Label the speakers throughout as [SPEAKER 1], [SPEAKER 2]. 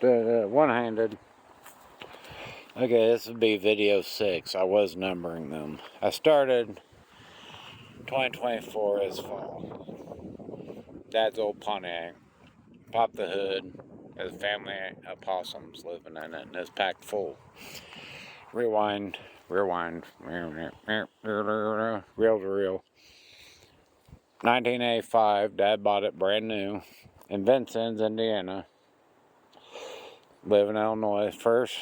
[SPEAKER 1] one-handed. Okay, this would be video 6. I was numbering them. I started 2024 as fall. Dad's old Pontiac. Popped the hood. There's a family of possums living in it, and it's packed full. Rewind. Reel to reel. 1985, Dad bought it brand new in Vincennes, Indiana. Live in Illinois. First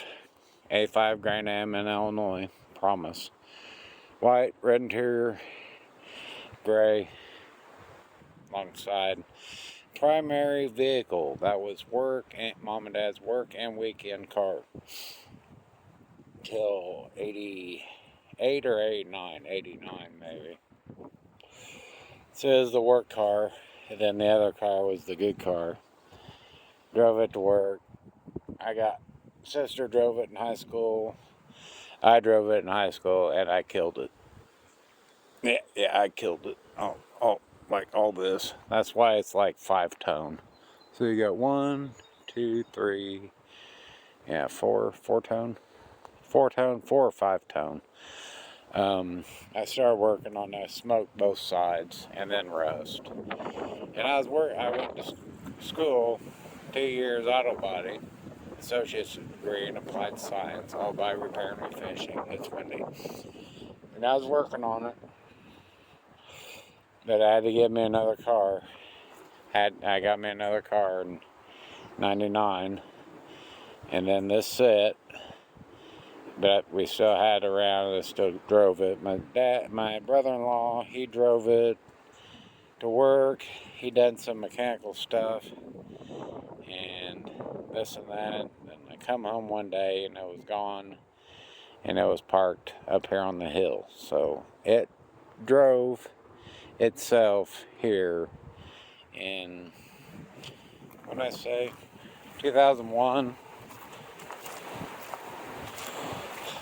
[SPEAKER 1] 85 Grand Am in Illinois. Promise. White, red interior, gray, alongside. Primary vehicle. That was work, and Mom and Dad's work and weekend car. Till 88 or 89, 89 maybe. So it was the work car, and then the other car was the good car. Drove it to work. Sister drove it in high school. I drove it in high school, and I killed it. Yeah, I killed it. Oh, like all this. That's why it's like 5-tone. So you got 1, 2, 3, 4-tone. 4-tone, 4 or 5-tone. I started working on that, smoke both sides, and then rust. And I went to school, 2 years auto body, associate's degree in applied science, all by repair and refinishing. It's windy. And I was working on it, but I had to get me another car. I got me another car in 99, and then this set. But we still had it around and still drove it. My brother-in-law, he drove it to work. He done some mechanical stuff and this and that. And I come home one day and it was gone, and it was parked up here on the hill. So it drove itself here in, what did I say, 2001.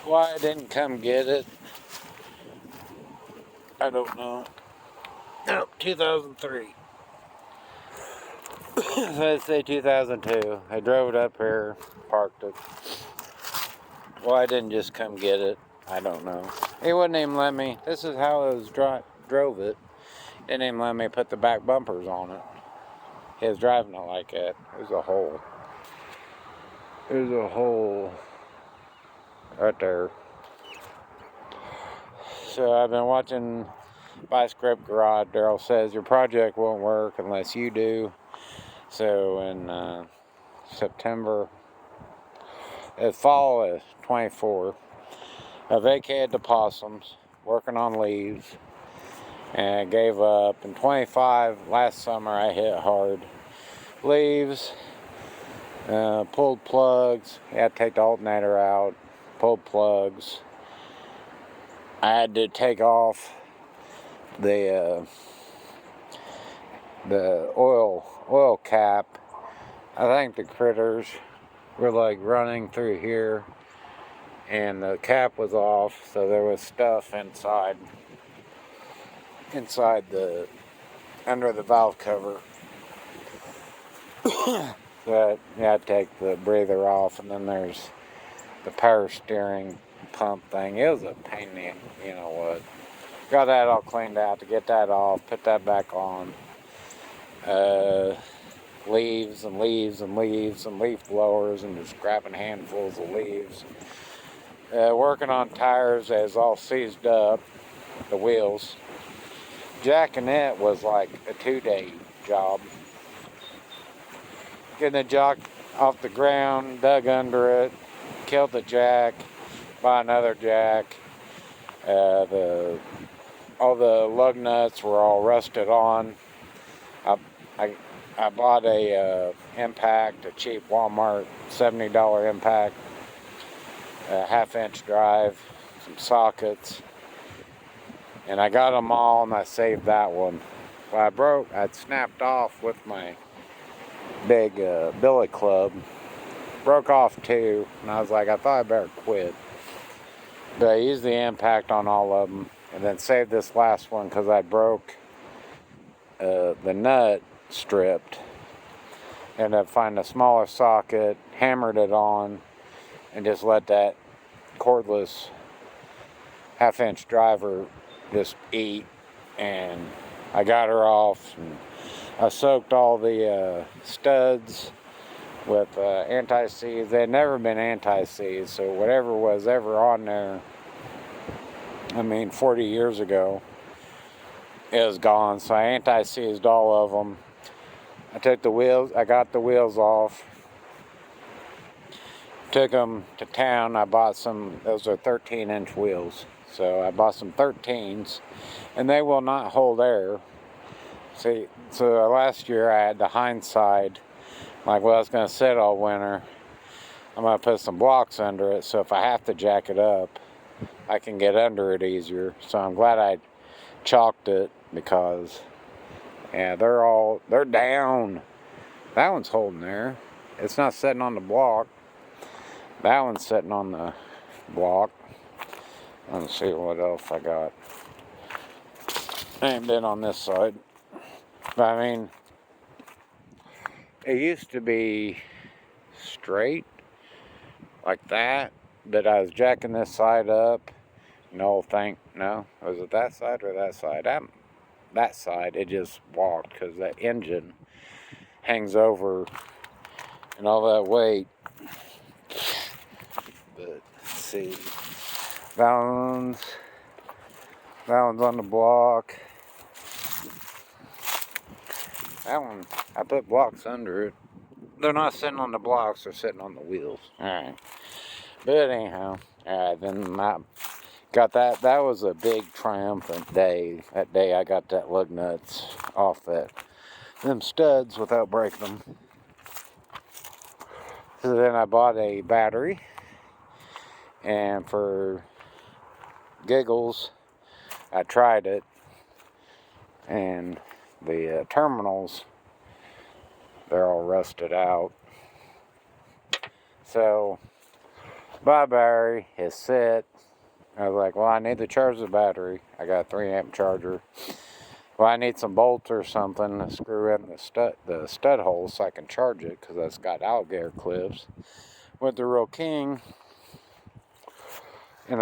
[SPEAKER 1] Why I didn't come get it, I don't know. No, 2003. So I'd say 2002. I drove it up here, parked it. Why I didn't just come get it, I don't know. He wouldn't even let me. This is how I drove it. Didn't even let me put the back bumpers on it. He was driving it like that. There's a hole. There's a hole right there. So I've been watching Script Garage. Daryl says your project won't work unless you do. So in September, fall of 24, I vacated the possums, working on leaves, and I gave up. In 25, last summer, I hit hard. Leaves, pulled plugs. I had to take the alternator out, pulled plugs. I had to take off the oil cap. I think the critters were like running through here, and the cap was off, so there was stuff inside under the valve cover. So you had to take the breather off, and then there's the power steering pump thing. It was a pain in the, you know what. Got that all cleaned out to get that off, put that back on. Leaves and leaves and leaves and leaf blowers, and just grabbing handfuls of leaves. Working on tires as all seized up, the wheels. Jacking it was like a 2-day job. Getting the jack off the ground, dug under it, killed the jack, buy another jack. All the lug nuts were all rusted on. I bought a impact, a cheap Walmart $70 impact, a 1/2-inch drive, some sockets, and I got them all, and I saved that one. Well, I'd snapped off with my big billet club, broke off 2, and I was like, I thought I better quit. But I used the impact on all of them, and then saved this last one because I broke the nut stripped. Ended up finding a smaller socket, hammered it on, and just let that cordless half-inch driver just eat. And I got her off, and I soaked all the studs with anti-seize. They had never been anti-seize, so whatever was ever on there, I mean 40 years ago, is gone. So I anti-seized all of them. I took the wheels, I got the wheels off, took them to town. I bought some, those are 13-inch wheels. So I bought some 13s, and they will not hold air. See, so last year I had the hindsight, like, well, it's going to sit all winter. I'm going to put some blocks under it, so if I have to jack it up, I can get under it easier. So I'm glad I chalked it, because, yeah, they're down. That one's holding there. It's not sitting on the block. That one's sitting on the block. Let's see what else I got. Aimed in on this side. But I mean, it used to be straight like that, but I was jacking this side up. No, was it that side or that side? That side, it just walked, because that engine hangs over and all that weight. But let's see, that one's on the block. That one, I put blocks under it. They're not sitting on the blocks, they're sitting on the wheels. Alright. But anyhow, alright, then I got that. That was a big triumphant day. That day I got that lug nuts off them studs without breaking them. So then I bought a battery, and for giggles, I tried it, and the terminals, they're all rusted out. So, my battery is set. I was like, well, I need to charge the battery. I got a 3-amp charger. Well, I need some bolts or something to screw in the stud holes so I can charge it, because it's got alligator clips. Went to Real King, and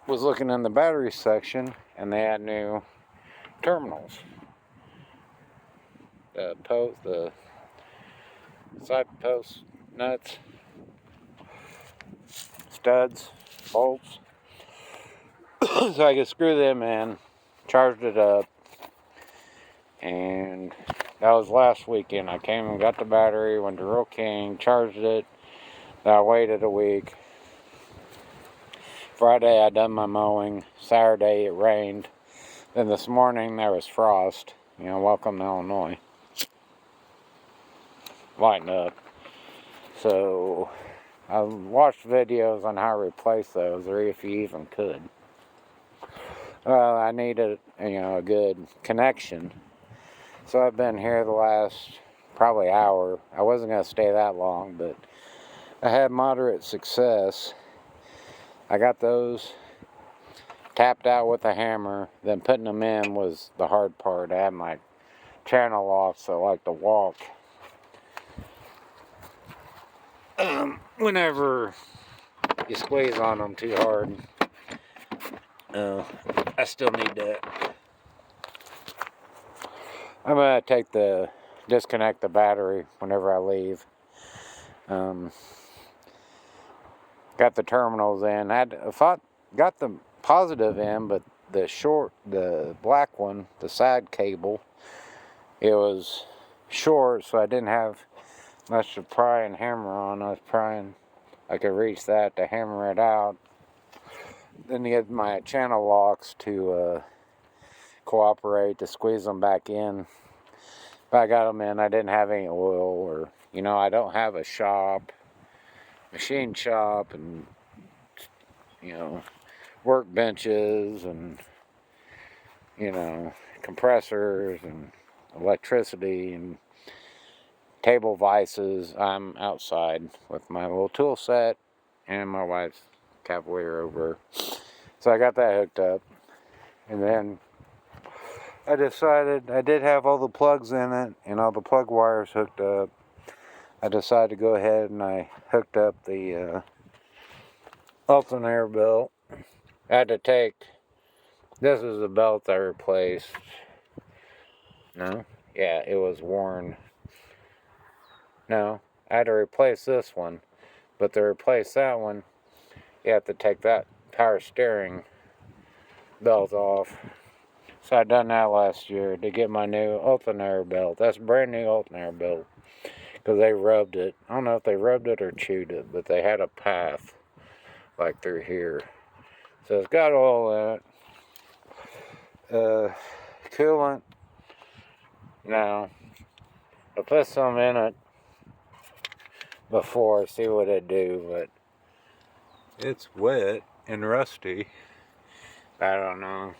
[SPEAKER 1] was looking in the battery section, and they had new terminals. The side post nuts, studs, bolts. So I could screw them in, charged it up, and that was last weekend. I came and got the battery, went to Real King, charged it. Then I waited a week. Friday I done my mowing. Saturday it rained. Then this morning there was frost. You know, welcome to Illinois. Lighten up. So I watched videos on how to replace those, or if you even could. Well, I needed, a good connection. So I've been here the last probably hour. I wasn't going to stay that long, but I had moderate success. I got those tapped out with a hammer. Then putting them in was the hard part. I had my channel off, so I like to walk. Whenever you squeeze on them too hard, I still need that. I'm going to disconnect the battery whenever I leave. Got the terminals in. Got the positive in, but the black one, the side cable, it was short, so I didn't have much to pry and hammer on. I could reach that to hammer it out. Then get my channel locks to cooperate to squeeze them back in. But I got them in. I didn't have any oil, or I don't have a machine shop, and workbenches, and compressors and electricity and table vices. I'm outside with my little tool set and my wife's Cavalier over. So I got that hooked up, and then I decided I did have all the plugs in it and all the plug wires hooked up. I decided to go ahead and I hooked up the alternator belt. I had to take, this is the belt I replaced. No? Yeah, it was worn. No, I had to replace this one. But to replace that one, you have to take that power steering belt off. So I done that last year to get my new alternator belt. That's a brand new alternator belt. Because they rubbed it. I don't know if they rubbed it or chewed it, but they had a path like through here. So it's got oil in it. Coolant. Now, I put some in it before, see what it'd do, but it's wet and rusty. I don't know.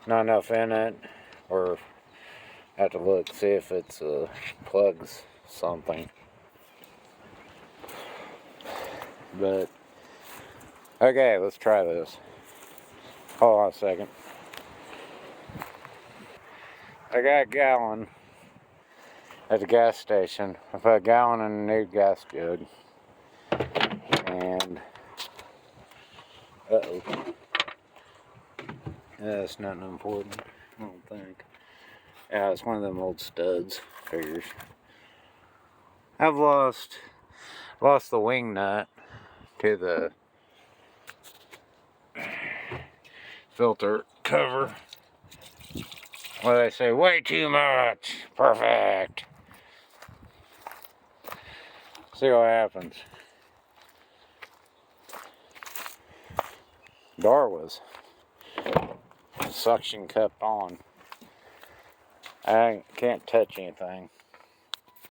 [SPEAKER 1] Not enough in it, or I have to look, see if it's plugs something. But okay, let's try this. Hold on a second. I got a gallon at the gas station. I put a gallon in a new gas jug. And uh-oh. That's nothing important, I don't think. Yeah, it's one of them old studs. Figures. I've lost the wing nut to the filter cover. What did I say? Way too much. Perfect. See what happens. Door was suction cupped on. I can't touch anything.